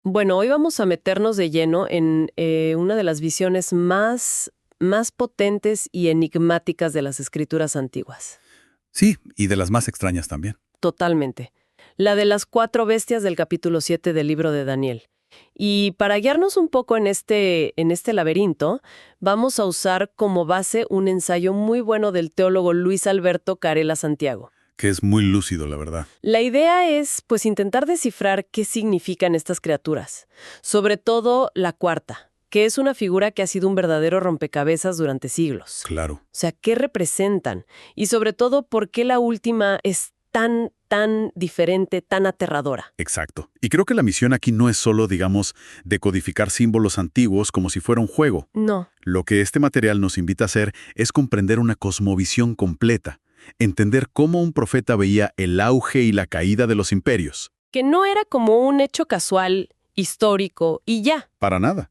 Bueno, hoy vamos a meternos de lleno en una de las visiones más potentes y enigmáticas de las escrituras antiguas. Sí, y de las más extrañas también. Totalmente. La de las 4 bestias del capítulo 7 del libro de Daniel. Y para guiarnos un poco en este laberinto, vamos a usar como base un ensayo muy bueno del teólogo Luis Alberto Carela Santiago. Que es muy lúcido, la verdad. La idea es, pues, intentar descifrar qué significan estas criaturas, sobre todo la cuarta, que es una figura que ha sido un verdadero rompecabezas durante siglos. Claro. O sea, ¿qué representan? Y sobre todo, ¿por qué la última es tan diferente, tan aterradora? Exacto. Y creo que la misión aquí no es solo, digamos, decodificar símbolos antiguos como si fuera un juego. No. Lo que este material nos invita a hacer es comprender una cosmovisión completa, entender cómo un profeta veía el auge y la caída de los imperios. Que no era como un hecho casual, histórico y ya. Para nada.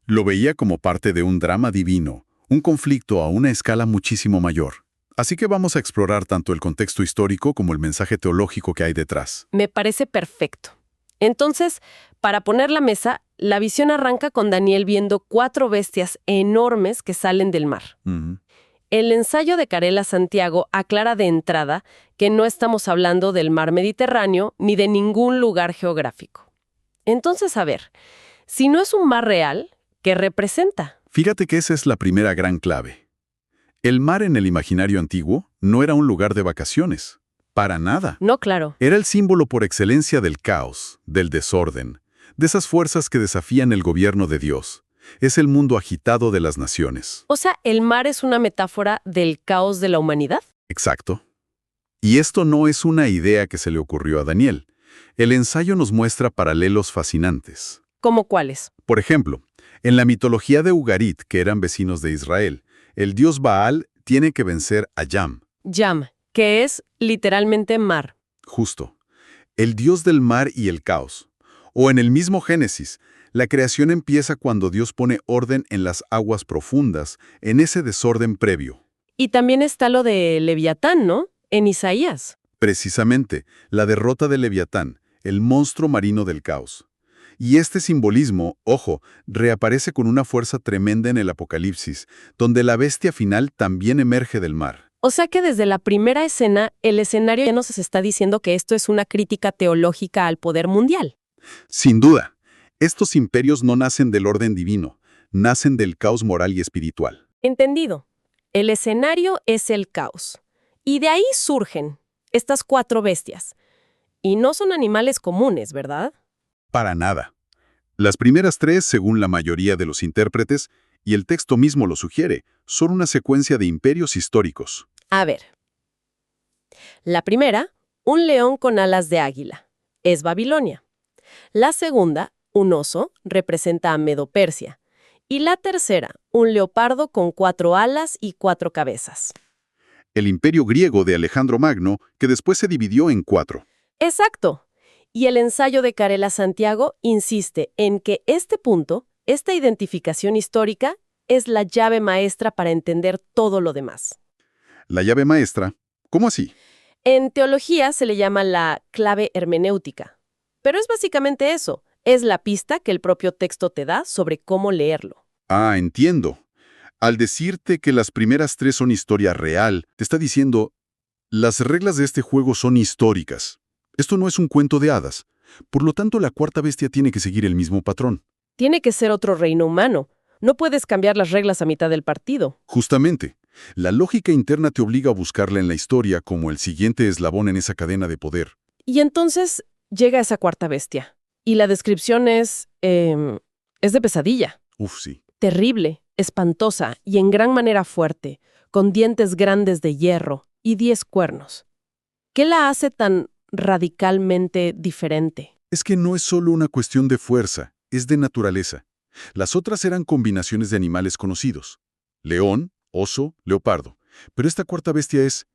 Lo veía como parte de un drama divino, un conflicto a una escala muchísimo mayor. Así que vamos a explorar tanto el contexto histórico como el mensaje teológico que hay detrás. Me parece perfecto. Entonces, para poner la mesa, la visión arranca con Daniel viendo 4 bestias enormes que salen del mar. Ujú. El ensayo de Carela Santiago aclara de entrada que no estamos hablando del mar Mediterráneo ni de ningún lugar geográfico. Entonces, a ver, si no es un mar real, ¿qué representa? Fíjate que esa es la primera gran clave. El mar en el imaginario antiguo no era un lugar de vacaciones. Para nada. No, claro. Era el símbolo por excelencia del caos, del desorden, de esas fuerzas que desafían el gobierno de Dios. Es el mundo agitado de las naciones. O sea, ¿el mar es una metáfora del caos de la humanidad? Exacto. Y esto no es una idea que se le ocurrió a Daniel. El ensayo nos muestra paralelos fascinantes. ¿Cómo cuáles? Por ejemplo, en la mitología de Ugarit, que eran vecinos de Israel, el dios Baal tiene que vencer a Yam, Yam, que es literalmente mar. justo, el dios del mar y el caos. O en el mismo Génesis, la creación empieza cuando Dios pone orden en las aguas profundas, en ese desorden previo. Y también está lo de Leviatán, ¿no? En Isaías. Precisamente, la derrota de Leviatán, el monstruo marino del caos. Y este simbolismo, ojo, reaparece con una fuerza tremenda en el Apocalipsis, donde la bestia final también emerge del mar. O sea que desde la primera escena, el escenario ya nos está diciendo que esto es una crítica teológica al poder mundial. Sin duda, estos imperios no nacen del orden divino, nacen del caos moral y espiritual. Entendido. El escenario es el caos. Y de ahí surgen estas 4 bestias. Y no son animales comunes, ¿verdad? Para nada. Las primeras tres, según la mayoría de los intérpretes, y el texto mismo lo sugiere, son una secuencia de imperios históricos. A ver. La primera, un león con alas de águila. Es Babilonia. La segunda, un oso, representa a Medo-Persia. Y la tercera, un leopardo con 4 alas y 4 cabezas. El imperio griego de Alejandro Magno, que después se dividió en 4. Exacto. Y el ensayo de Carela Santiago insiste en que este punto, esta identificación histórica, es la llave maestra para entender todo lo demás. La llave maestra, ¿cómo así? En teología se le llama la clave hermenéutica. Pero es básicamente eso, es la pista que el propio texto te da sobre cómo leerlo. Ah, entiendo. Al decirte que las primeras tres son historia real, te está diciendo, las reglas de este juego son históricas. Esto no es un cuento de hadas. Por lo tanto, la cuarta bestia tiene que seguir el mismo patrón. Tiene que ser otro reino humano. No puedes cambiar las reglas a mitad del partido. Justamente, la lógica interna te obliga a buscarla en la historia como el siguiente eslabón en esa cadena de poder. Y entonces llega esa 4 bestia. Y la descripción es de pesadilla. Uf, sí. Terrible, espantosa y en gran manera fuerte, con dientes grandes de hierro y 10 cuernos. ¿Qué la hace tan radicalmente diferente? Es que no es solo una cuestión de fuerza, es de naturaleza. Las otras eran combinaciones de animales conocidos. León, oso, leopardo. Pero esta cuarta bestia es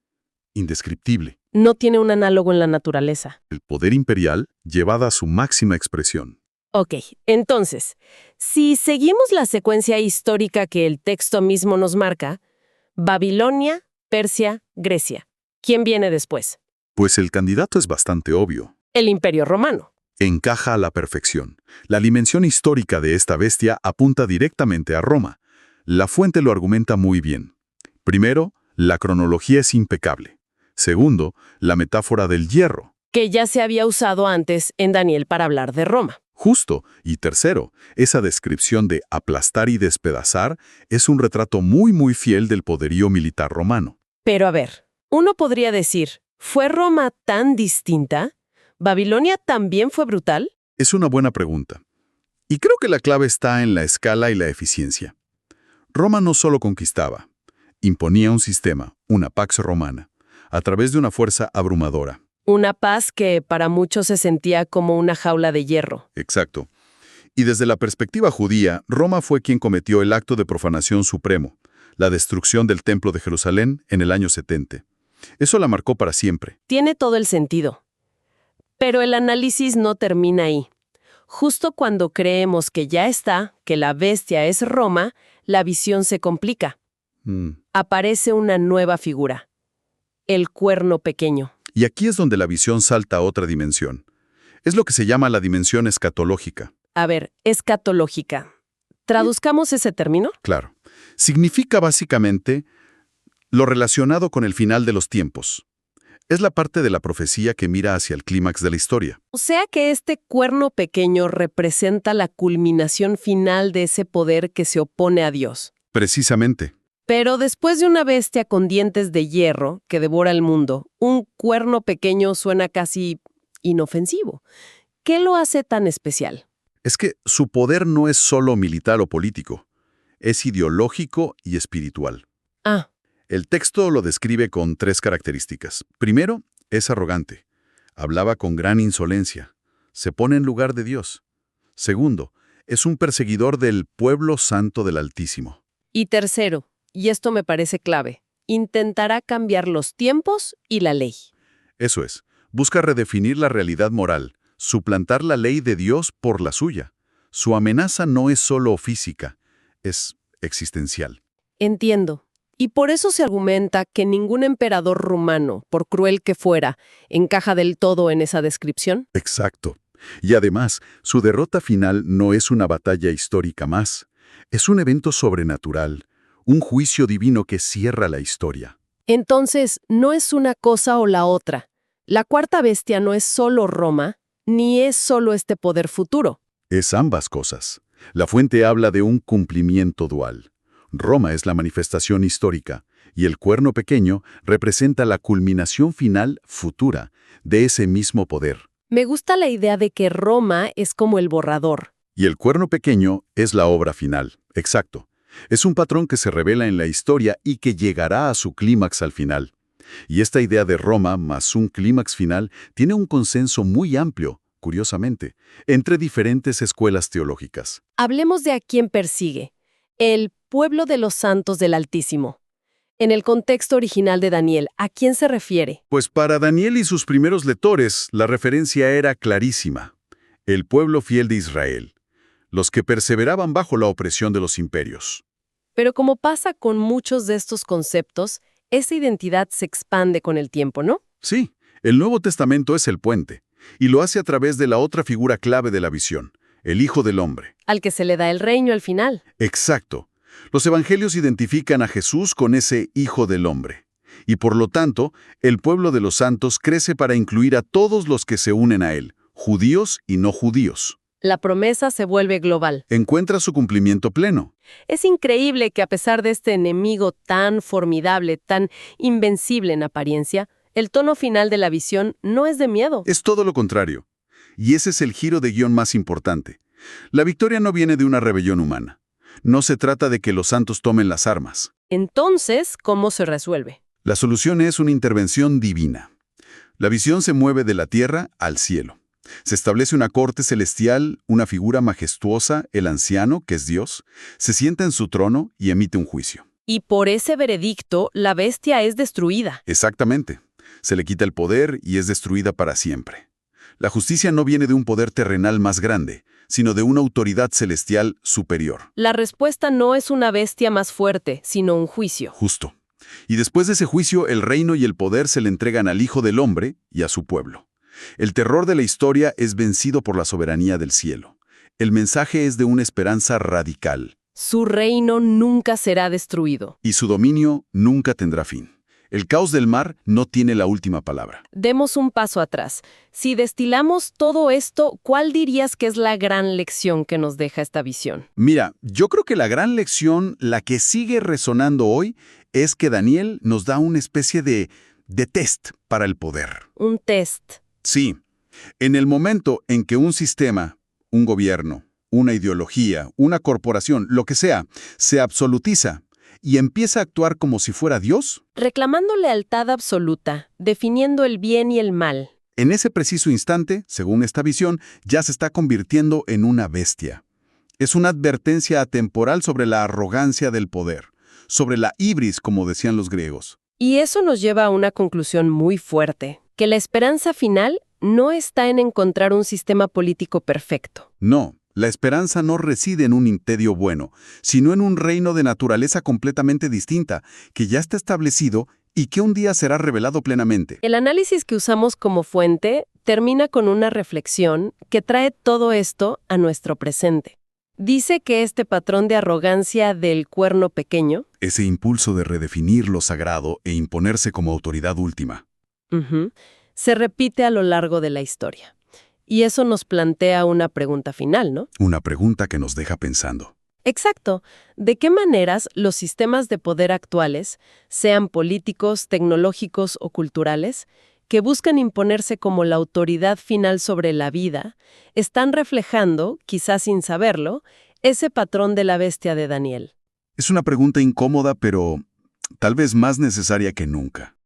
indescriptible. No tiene un análogo en la naturaleza. El poder imperial llevada a su máxima expresión. Ok, entonces, si seguimos la secuencia histórica que el texto mismo nos marca, Babilonia, Persia, Grecia. ¿Quién viene después? Pues el candidato es bastante obvio. El Imperio Romano. Encaja a la perfección. La dimensión histórica de esta bestia apunta directamente a Roma. La fuente lo argumenta muy bien. Primero, la cronología es impecable. Segundo, la metáfora del hierro. Que ya se había usado antes en Daniel para hablar de Roma. Justo. Y tercero, esa descripción de aplastar y despedazar es un retrato muy fiel del poderío militar romano. Pero a ver, uno podría decir, ¿fue Roma tan distinta? ¿Babilonia también fue brutal? Es una buena pregunta. Y creo que la clave está en la escala y la eficiencia. Roma no solo conquistaba, imponía un sistema, una pax romana, a través de una fuerza abrumadora. Una paz que para muchos se sentía como una jaula de hierro. Exacto. Y desde la perspectiva judía, Roma fue quien cometió el acto de profanación supremo, la destrucción del Templo de Jerusalén en el año 70. Eso la marcó para siempre. Tiene todo el sentido. Pero el análisis no termina ahí. Justo cuando creemos que ya está, que la bestia es Roma, la visión se complica. Aparece una nueva figura. El cuerno pequeño. Y aquí es donde la visión salta a otra dimensión. Es lo que se llama la dimensión escatológica. A ver, escatológica. ¿Traduzcamos ese término? Claro. Significa básicamente lo relacionado con el final de los tiempos. Es la parte de la profecía que mira hacia el clímax de la historia. O sea que este cuerno pequeño representa la culminación final de ese poder que se opone a Dios. Precisamente. Pero después de una bestia con dientes de hierro que devora el mundo, un cuerno pequeño suena casi inofensivo. ¿Qué lo hace tan especial? Es que su poder no es solo militar o político. Es ideológico y espiritual. Ah, El texto lo describe con 3 características. Primero, es arrogante. Hablaba con gran insolencia. Se pone en lugar de Dios. Segundo, es un perseguidor del pueblo santo del Altísimo. y tercero, y esto me parece clave, intentará cambiar los tiempos y la ley. Eso es, busca redefinir la realidad moral, suplantar la ley de Dios por la suya. Su amenaza no es solo física, es existencial. Entiendo. Y por eso se argumenta que ningún emperador rumano, por cruel que fuera, encaja del todo en esa descripción. Exacto. Y además, su derrota final no es una batalla histórica más. Es un evento sobrenatural, un juicio divino que cierra la historia. Entonces, no es una cosa o la otra. La cuarta bestia no es solo Roma, ni es solo este poder futuro. Es ambas cosas. La fuente habla de un cumplimiento dual. Roma es la manifestación histórica, y el cuerno pequeño representa la culminación final futura de ese mismo poder. Me gusta la idea de que Roma es como el borrador. Y el cuerno pequeño es la obra final. Exacto. Es un patrón que se revela en la historia y que llegará a su clímax al final. Y esta idea de Roma más un clímax final tiene un consenso muy amplio, curiosamente, entre diferentes escuelas teológicas. Hablemos de a quién persigue. El pueblo de los santos del Altísimo. En el contexto original de Daniel, ¿a quién se refiere? Pues para Daniel y sus primeros lectores, la referencia era clarísima. El pueblo fiel de Israel. Los que perseveraban bajo la opresión de los imperios. Pero como pasa con muchos de estos conceptos, esa identidad se expande con el tiempo, ¿no? Sí, el Nuevo Testamento es el puente, y lo hace a través de la otra figura clave de la visión, el Hijo del Hombre. Al que se le da el reino al final. Exacto. Los evangelios identifican a Jesús con ese Hijo del Hombre. Y por lo tanto, el pueblo de los santos crece para incluir a todos los que se unen a él, judíos y no judíos. La promesa se vuelve global. Encuentra su cumplimiento pleno. Es increíble que a pesar de este enemigo tan formidable, tan invencible en apariencia, el tono final de la visión no es de miedo. Es todo lo contrario. Y ese es el giro de guión más importante. La victoria no viene de una rebelión humana. No se trata de que los santos tomen las armas. Entonces, ¿cómo se resuelve? La solución es una intervención divina. La visión se mueve de la tierra al cielo. Se establece una corte celestial, una figura majestuosa, el anciano, que es Dios, se sienta en su trono y emite un juicio. Y por ese veredicto, la bestia es destruida. Exactamente. Se le quita el poder y es destruida para siempre. La justicia no viene de un poder terrenal más grande, sino de una autoridad celestial superior. La respuesta no es una bestia más fuerte, sino un juicio. Justo. Y después de ese juicio, el reino y el poder se le entregan al Hijo del Hombre y a su pueblo. El terror de la historia es vencido por la soberanía del cielo. El mensaje es de una esperanza radical, Su reino nunca será destruido. y su dominio nunca tendrá fin. El caos del mar no tiene la última palabra. Demos un paso atrás. Si destilamos todo esto, ¿cuál dirías que es la gran lección que nos deja esta visión? Mira, yo creo que la gran lección, la que sigue resonando hoy, es que Daniel nos da una especie de test para el poder. Un test. Sí, en el momento en que un sistema, un gobierno, una ideología, una corporación, lo que sea, se absolutiza y empieza a actuar como si fuera Dios, Reclamando lealtad absoluta, definiendo el bien y el mal. en ese preciso instante, según esta visión, ya se está convirtiendo en una bestia. Es una advertencia atemporal sobre la arrogancia del poder, sobre la ibris, como decían los griegos. Y eso nos lleva a una conclusión muy fuerte, que la esperanza final no está en encontrar un sistema político perfecto. No, la esperanza no reside en un imperio bueno, sino en un reino de naturaleza completamente distinta, que ya está establecido y que un día será revelado plenamente. El análisis que usamos como fuente termina con una reflexión que trae todo esto a nuestro presente. Dice que este patrón de arrogancia del cuerno pequeño, Ese impulso de redefinir lo sagrado e imponerse como autoridad última. se repite a lo largo de la historia. Y eso nos plantea una pregunta final, ¿no? Una pregunta que nos deja pensando. Exacto. ¿De qué maneras los sistemas de poder actuales, sean políticos, tecnológicos o culturales, que buscan imponerse como la autoridad final sobre la vida, están reflejando, quizás sin saberlo, ese patrón de la bestia de Daniel? Es una pregunta incómoda, pero tal vez más necesaria que nunca.